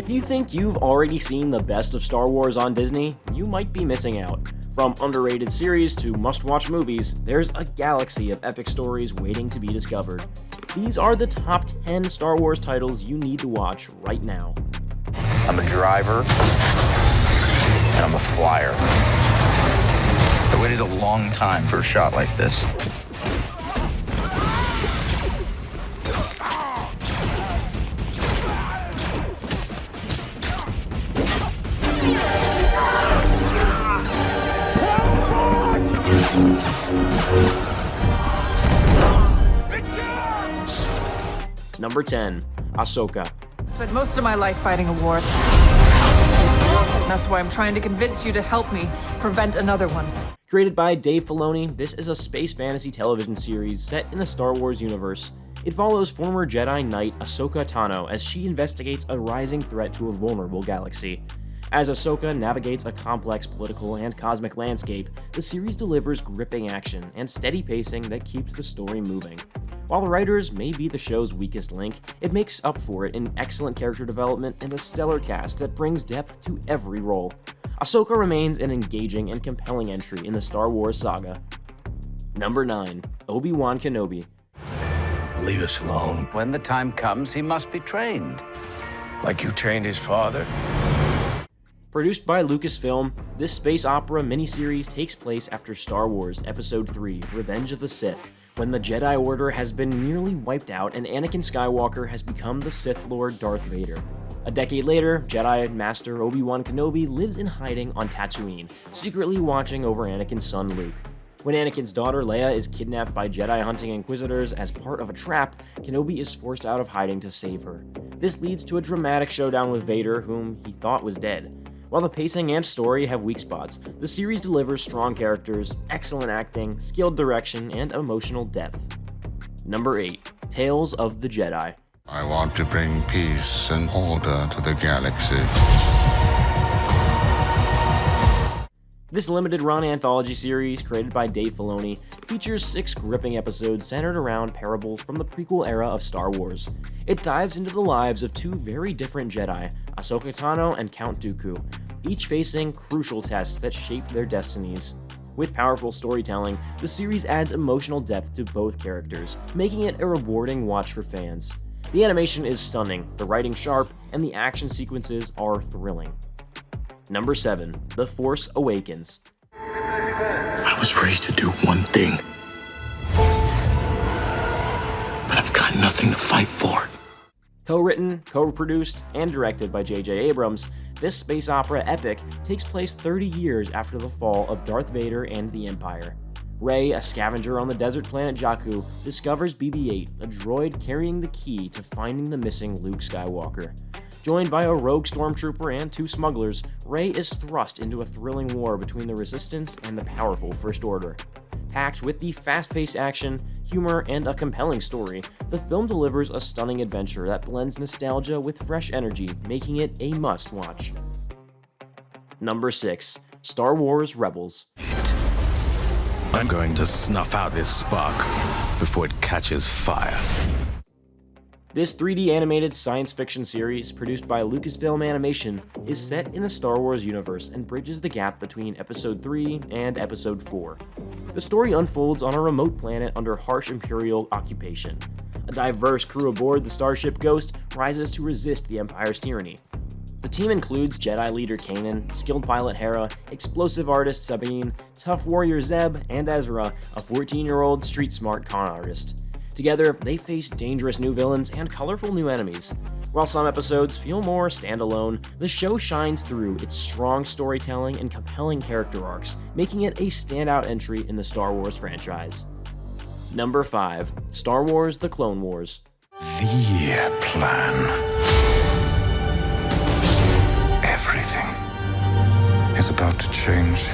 If you think you've already seen the best of Star Wars on Disney, you might be missing out. From underrated series to must-watch movies, there's a galaxy of epic stories waiting to be discovered. These are the top 10 Star Wars titles you need to watch right now. I'm a driver, and I'm a flyer. I waited a long time for a shot like this. Number 10. Ahsoka. I spent most of my life fighting a war. That's why I'm trying to convince you to help me prevent another one. Created by Dave Filoni, this is a space fantasy television series set in the Star Wars universe. It follows former Jedi Knight Ahsoka Tano as she investigates a rising threat to a vulnerable galaxy. As Ahsoka navigates a complex political and cosmic landscape, the series delivers gripping action and steady pacing that keeps the story moving. While the writers may be the show's weakest link, it makes up for it in excellent character development and a stellar cast that brings depth to every role. Ahsoka remains an engaging and compelling entry in the Star Wars saga. Number 9. Obi-Wan Kenobi. Leave us alone. When the time comes, he must be trained. Like you trained his father? Produced by Lucasfilm, this space opera miniseries takes place after Star Wars Episode 3, Revenge of the Sith, when the Jedi Order has been nearly wiped out and Anakin Skywalker has become the Sith Lord Darth Vader. A decade later, Jedi Master Obi-Wan Kenobi lives in hiding on Tatooine, secretly watching over Anakin's son Luke. When Anakin's daughter Leia is kidnapped by Jedi-hunting Inquisitors as part of a trap, Kenobi is forced out of hiding to save her. This leads to a dramatic showdown with Vader, whom he thought was dead. While the pacing and story have weak spots, the series delivers strong characters, excellent acting, skilled direction, and emotional depth. Number 8. Tales of the Jedi. I want to bring peace and order to the galaxy. This limited-run anthology series, created by Dave Filoni, features 6 gripping episodes centered around parables from the prequel era of Star Wars. It dives into the lives of 2 very different Jedi, Ahsoka Tano and Count Dooku, each facing crucial tests that shape their destinies. With powerful storytelling, the series adds emotional depth to both characters, making it a rewarding watch for fans. The animation is stunning, the writing sharp, and the action sequences are thrilling. Number 7. The Force Awakens. I was raised to do one thing. But I've got nothing to fight for. Co-written, co-produced, and directed by J.J. Abrams, this space opera epic takes place 30 years after the fall of Darth Vader and the Empire. Rey, a scavenger on the desert planet Jakku, discovers BB-8, a droid carrying the key to finding the missing Luke Skywalker. Joined by a rogue stormtrooper and 2 smugglers, Rey is thrust into a thrilling war between the Resistance and the powerful First Order. Packed with the fast-paced action, humor, and a compelling story, the film delivers a stunning adventure that blends nostalgia with fresh energy, making it a must-watch. Number 6. Star Wars Rebels. I'm going to snuff out this spark before it catches fire. This 3D animated science fiction series, produced by Lucasfilm Animation, is set in the Star Wars universe and bridges the gap between Episode 3 and Episode 4. The story unfolds on a remote planet under harsh Imperial occupation. A diverse crew aboard the starship Ghost rises to resist the Empire's tyranny. The team includes Jedi leader Kanan, skilled pilot Hera, explosive artist Sabine, tough warrior Zeb, and Ezra, a 14-year-old street-smart con artist. Together, they face dangerous new villains and colorful new enemies. While some episodes feel more standalone, the show shines through its strong storytelling and compelling character arcs, making it a standout entry in the Star Wars franchise. Number 5. Star Wars: The Clone Wars. The plan. Everything is about to change.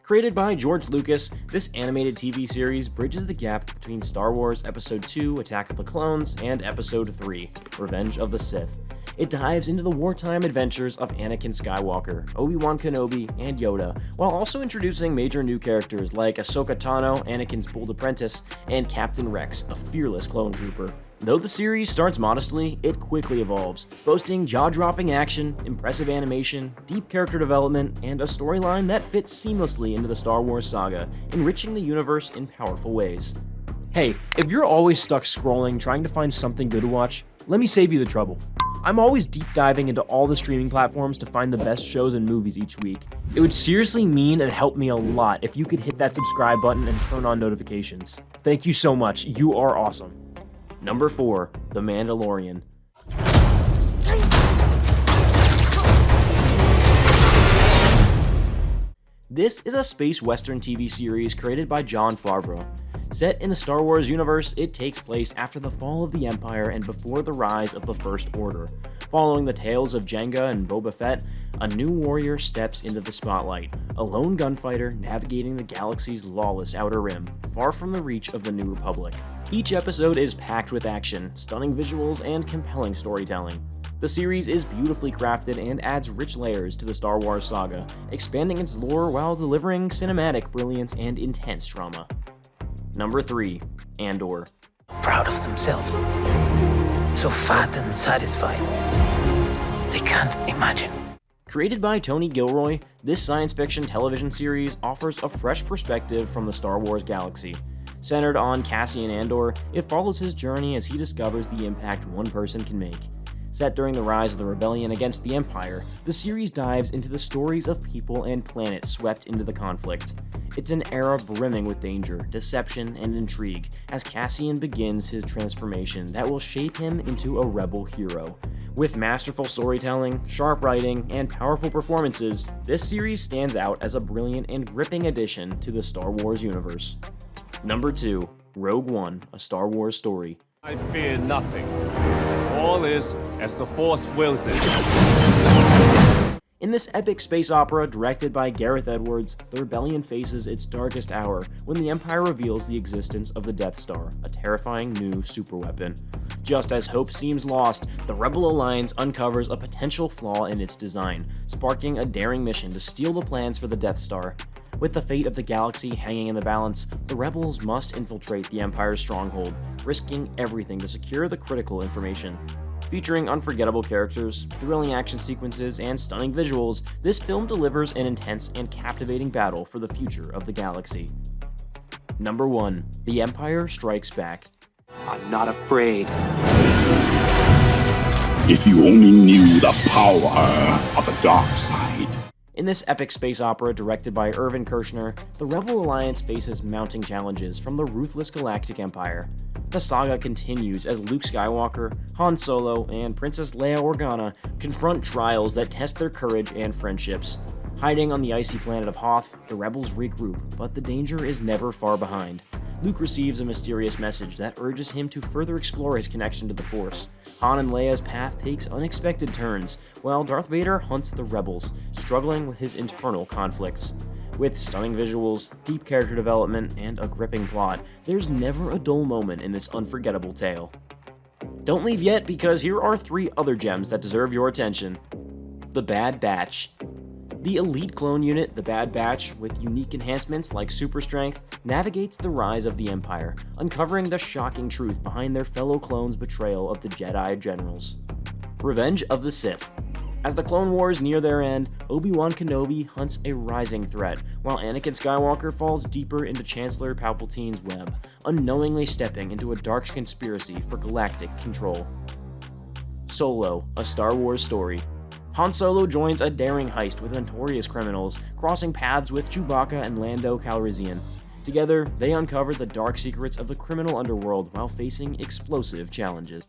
Created by George Lucas, this animated TV series bridges the gap between Star Wars Episode 2, Attack of the Clones, and Episode 3, Revenge of the Sith. It dives into the wartime adventures of Anakin Skywalker, Obi-Wan Kenobi, and Yoda, while also introducing major new characters like Ahsoka Tano, Anakin's bold apprentice, and Captain Rex, a fearless clone trooper. Though the series starts modestly, it quickly evolves, boasting jaw-dropping action, impressive animation, deep character development, and a storyline that fits seamlessly into the Star Wars saga, enriching the universe in powerful ways. Hey, if you're always stuck scrolling trying to find something good to watch, let me save you the trouble. I'm always deep diving into all the streaming platforms to find the best shows and movies each week. It would seriously mean and help me a lot if you could hit that subscribe button and turn on notifications. Thank you so much, you are awesome. Number 4, The Mandalorian. This is a space western TV series created by Jon Favreau. Set in the Star Wars universe, it takes place after the fall of the Empire and before the rise of the First Order. Following the tales of Jango and Boba Fett, a new warrior steps into the spotlight, a lone gunfighter navigating the galaxy's lawless outer rim, far from the reach of the New Republic. Each episode is packed with action, stunning visuals, and compelling storytelling. The series is beautifully crafted and adds rich layers to the Star Wars saga, expanding its lore while delivering cinematic brilliance and intense drama. Number 3, Andor. Proud of themselves. So fat and satisfied. They can't imagine. Created by Tony Gilroy, this science fiction television series offers a fresh perspective from the Star Wars galaxy. Centered on Cassian Andor, it follows his journey as he discovers the impact one person can make. Set during the rise of the rebellion against the Empire, the series dives into the stories of people and planets swept into the conflict. It's an era brimming with danger, deception, and intrigue as Cassian begins his transformation that will shape him into a rebel hero. With masterful storytelling, sharp writing, and powerful performances, this series stands out as a brilliant and gripping addition to the Star Wars universe. Number 2, Rogue One, A Star Wars Story. I fear nothing. All is as the Force wills it. In this epic space opera directed by Gareth Edwards, the rebellion faces its darkest hour when the Empire reveals the existence of the Death Star, a terrifying new superweapon. Just as hope seems lost, the Rebel Alliance uncovers a potential flaw in its design, sparking a daring mission to steal the plans for the Death Star. With the fate of the galaxy hanging in the balance, the rebels must infiltrate the Empire's stronghold, risking everything to secure the critical information. Featuring unforgettable characters, thrilling action sequences, and stunning visuals, this film delivers an intense and captivating battle for the future of the galaxy. Number 1, The Empire Strikes Back. I'm not afraid. If you only knew the power of the dark side. In this epic space opera directed by Irvin Kershner, the Rebel Alliance faces mounting challenges from the ruthless Galactic Empire. The saga continues as Luke Skywalker, Han Solo, and Princess Leia Organa confront trials that test their courage and friendships. Hiding on the icy planet of Hoth, the rebels regroup, but the danger is never far behind. Luke receives a mysterious message that urges him to further explore his connection to the Force. Han and Leia's path takes unexpected turns, while Darth Vader hunts the rebels, struggling with his internal conflicts. With stunning visuals, deep character development, and a gripping plot, there's never a dull moment in this unforgettable tale. Don't leave yet, because here are 3 other gems that deserve your attention. The Bad Batch. The elite clone unit, the Bad Batch, with unique enhancements like super strength, navigates the rise of the Empire, uncovering the shocking truth behind their fellow clones' betrayal of the Jedi generals. Revenge of the Sith. As the Clone Wars near their end, Obi-Wan Kenobi hunts a rising threat, while Anakin Skywalker falls deeper into Chancellor Palpatine's web, unknowingly stepping into a dark conspiracy for galactic control. Solo, A Star Wars Story. Han Solo joins a daring heist with notorious criminals, crossing paths with Chewbacca and Lando Calrissian. Together, they uncover the dark secrets of the criminal underworld while facing explosive challenges.